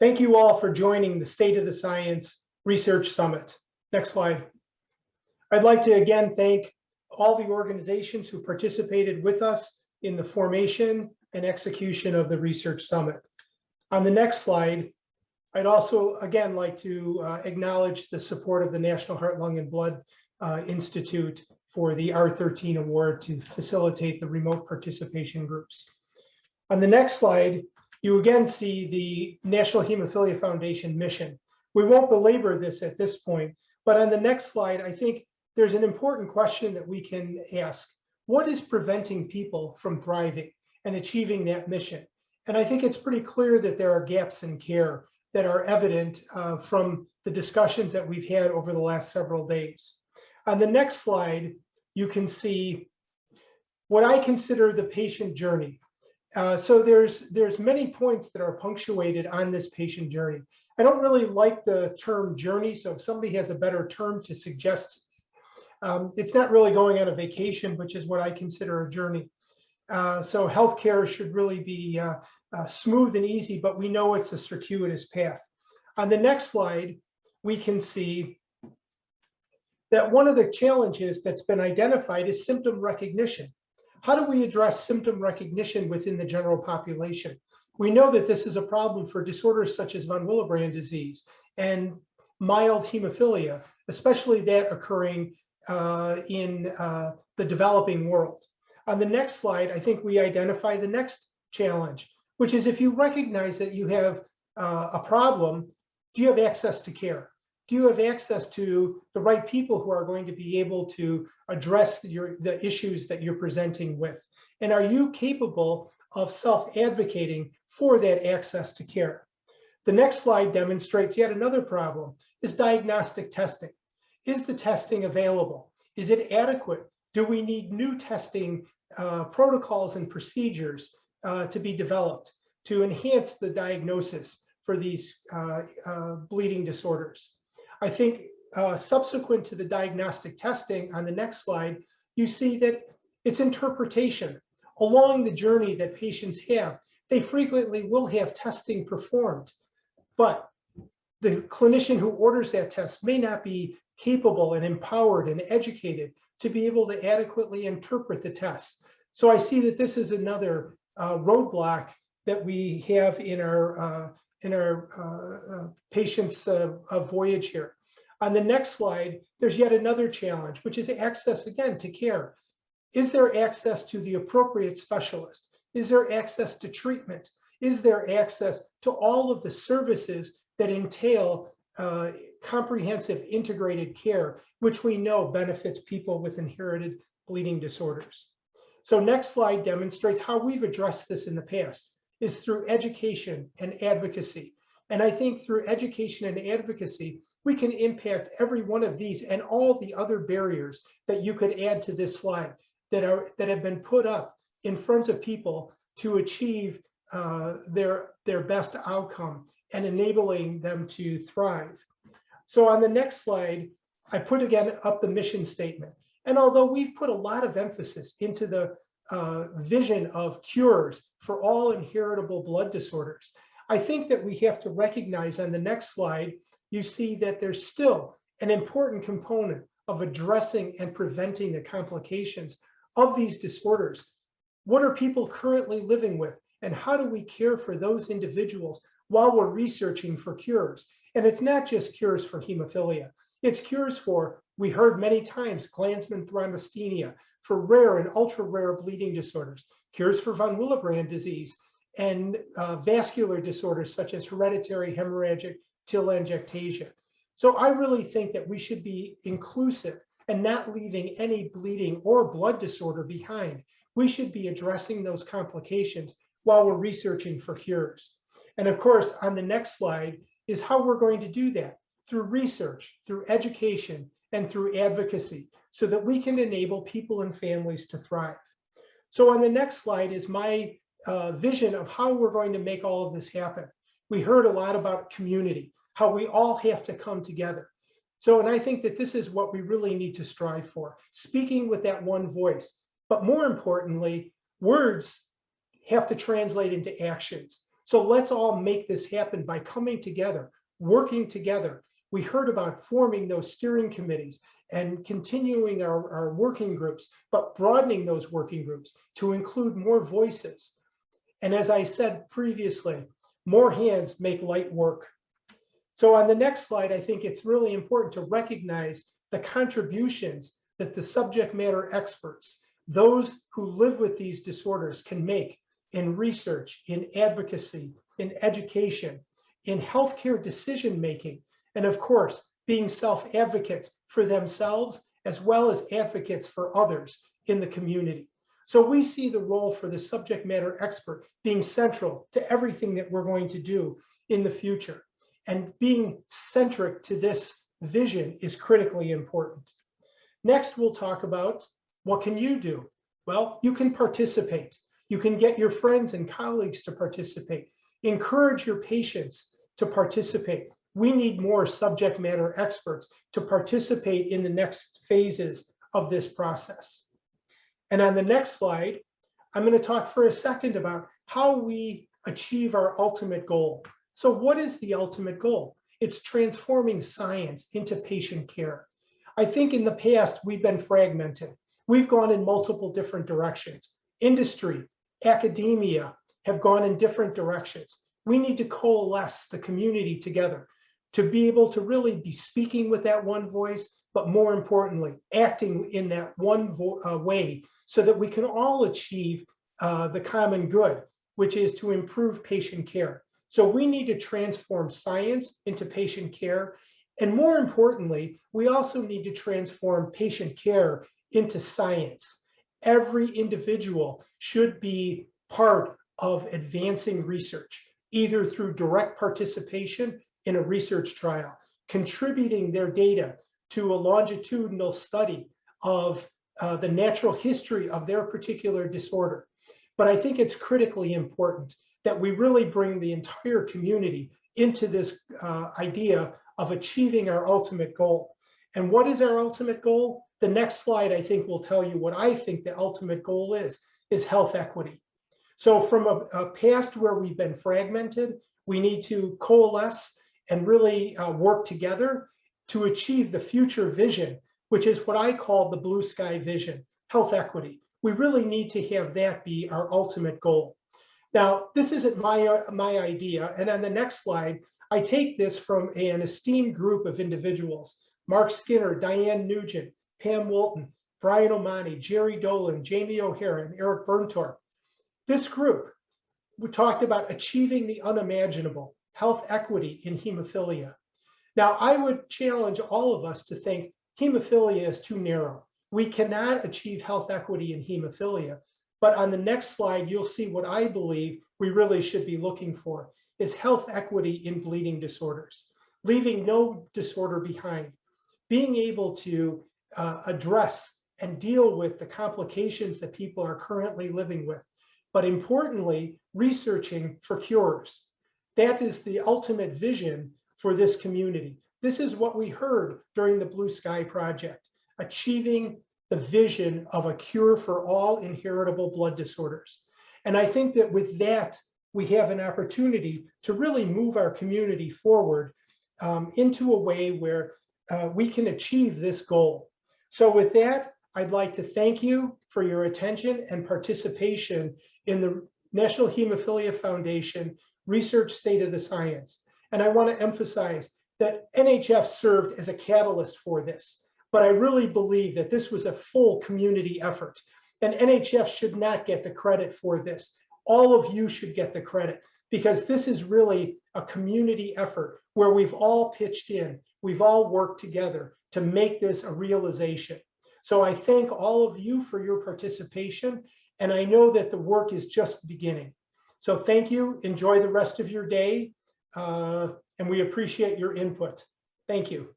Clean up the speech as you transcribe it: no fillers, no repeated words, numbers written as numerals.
Thank you all for joining the State of the Science Research Summit. Next slide. I'd like to again thank all the organizations who participated with us in the formation and execution of the Research Summit. On the next slide, I'd also again like to acknowledge the support of the National Heart, Lung, and Blood Institute for the R13 award to facilitate the remote participation groups. On the next slide, you again see the National Hemophilia Foundation mission. We won't belabor this at this point, but on the next slide, I think there's an important question that we can ask. What is preventing people from thriving and achieving that mission? And I think it's pretty clear that there are gaps in care that are evident from the discussions that we've had over the last several days. On the next slide, you can see what I consider the patient journey. So there's many points that are punctuated on this patient journey. I don't really like the term journey, so if somebody has a better term to suggest, it's not really going on a vacation, which is what I consider a journey. So healthcare should really be smooth and easy, but we know it's a circuitous path. On the next slide, we can see that one of the challenges that's been identified is symptom recognition. How do we address symptom recognition within the general population? We know that this is a problem for disorders such as von Willebrand disease and mild hemophilia, especially that occurring in the developing world. On the next slide, I think we identify the next challenge, which is if you recognize that you have a problem, do you have access to care? Do you have access to the right people who are going to be able to address the issues that you're presenting with? And are you capable of self-advocating for that access to care? The next slide demonstrates yet another problem, is diagnostic testing. Is the testing available? Is it adequate? Do we need new testing protocols and procedures to be developed to enhance the diagnosis for these bleeding disorders? I think subsequent to the diagnostic testing on the next slide, you see that it's interpretation. Along the journey that patients have, they frequently will have testing performed, but the clinician who orders that test may not be capable and empowered and educated to be able to adequately interpret the tests. So I see that this is another roadblock that we have in our patients' voyage here. On the next slide, there's yet another challenge, which is access again to care. Is there access to the appropriate specialist? Is there access to treatment? Is there access to all of the services that entail comprehensive integrated care, which we know benefits people with inherited bleeding disorders? So next slide demonstrates how we've addressed this in the past, is through education and advocacy. And I think through education and advocacy, we can impact every one of these and all the other barriers that you could add to this slide that have been put up in front of people to achieve their best outcome and enabling them to thrive. So on the next slide, I put again up the mission statement. And although we've put a lot of emphasis into the vision of cures for all inheritable blood disorders, I think that we have to recognize on the next slide, you see that there's still an important component of addressing and preventing the complications of these disorders. What are people currently living with, and how do we care for those individuals while we're researching for cures? And it's not just cures for hemophilia. It's cures for, we heard many times, Glanzmann thrombasthenia, for rare and ultra-rare bleeding disorders, cures for von Willebrand disease, and vascular disorders such as hereditary hemorrhagic telangiectasia. So I really think that we should be inclusive and not leaving any bleeding or blood disorder behind. We should be addressing those complications while we're researching for cures. And of course, on the next slide is how we're going to do that, through research, through education, and through advocacy, so that we can enable people and families to thrive. So on the next slide is my vision of how we're going to make all of this happen. We heard a lot about community, how we all have to come together. So, and I think that this is what we really need to strive for, speaking with that one voice. But more importantly, words have to translate into actions. So let's all make this happen by coming together, working together. We heard about forming those steering committees and continuing our working groups, but broadening those working groups to include more voices. And as I said previously, more hands make light work. So on the next slide, I think it's really important to recognize the contributions that the subject matter experts, those who live with these disorders, can make in research, in advocacy, in education, in healthcare decision-making, and of course, being self-advocates for themselves as well as advocates for others in the community. So we see the role for the subject matter expert being central to everything that we're going to do in the future. And being centric to this vision is critically important. Next, we'll talk about what can you do? Well, you can participate. You can get your friends and colleagues to participate. Encourage your patients to participate. We need more subject matter experts to participate in the next phases of this process. And on the next slide, I'm going to talk for a second about how we achieve our ultimate goal. So what is the ultimate goal? It's transforming science into patient care. I think in the past, we've been fragmented. We've gone in multiple different directions. Industry, academia have gone in different directions. We need to coalesce the community together to be able to really be speaking with that one voice, but more importantly, acting in that one way so that we can all achieve the common good, which is to improve patient care. So we need to transform science into patient care. And more importantly, we also need to transform patient care into science. Every individual should be part of advancing research, either through direct participation in a research trial, contributing their data to a longitudinal study of the natural history of their particular disorder. But I think it's critically important that we really bring the entire community into this idea of achieving our ultimate goal. And what is our ultimate goal? The next slide, I think, will tell you what I think the ultimate goal is health equity. So from a past where we've been fragmented, we need to coalesce and really work together to achieve the future vision, which is what I call the blue sky vision, health equity. We really need to have that be our ultimate goal. Now, this isn't my idea. And on the next slide, I take this from an esteemed group of individuals: Mark Skinner, Diane Nugent, Pam Wilton, Brian Omani, Jerry Dolan, Jamie O'Hara, and Eric Berntorp. This group, we talked about achieving the unimaginable, health equity in hemophilia. Now, I would challenge all of us to think hemophilia is too narrow. We cannot achieve health equity in hemophilia. But on the next slide, you'll see what I believe we really should be looking for is health equity in bleeding disorders, leaving no disorder behind, being able to address and deal with the complications that people are currently living with, but importantly, researching for cures. That is the ultimate vision for this community. This is what we heard during the Blue Sky Project, achieving the vision of a cure for all inheritable blood disorders. And I think that with that, we have an opportunity to really move our community forward into a way where we can achieve this goal. So with that, I'd like to thank you for your attention and participation in the National Hemophilia Foundation Research State of the Science. And I want to emphasize that NHF served as a catalyst for this, but I really believe that this was a full community effort, and NHF should not get the credit for this. All of you should get the credit, because this is really a community effort where we've all pitched in, we've all worked together to make this a realization. So I thank all of you for your participation, and I know that the work is just beginning. So thank you, enjoy the rest of your day, and we appreciate your input. Thank you.